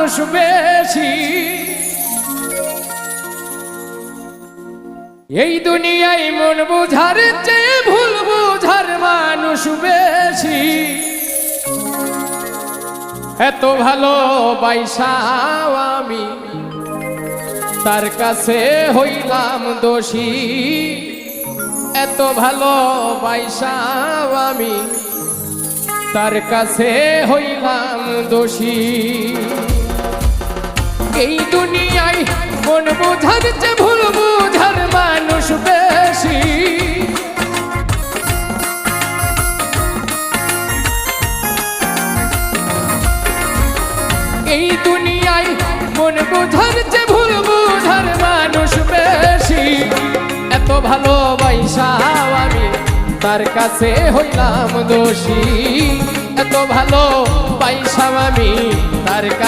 মানুষ বেশি, এই দুনিয়ায় মন বুঝার চেয়ে ভুল বুঝার মানুষ বেশি। এত ভালো বাইসাও আমি তার কাছে হইলাম দোষী, এত ভালো বাইসাও আমি তার কাছে হইলাম দোষী। এই দুনিয়ায় মন বুঝার চেয়ে ভুল বুঝার মানুষ বেশি, এই দুনিয়ায় মন বুঝার চেয়ে ভুল বুঝার মানুষ বেশি। এত ভালোবাসাও আমি তার কাছে হইলাম দোষী, এত ভালোবাসাও আমি তার কাছে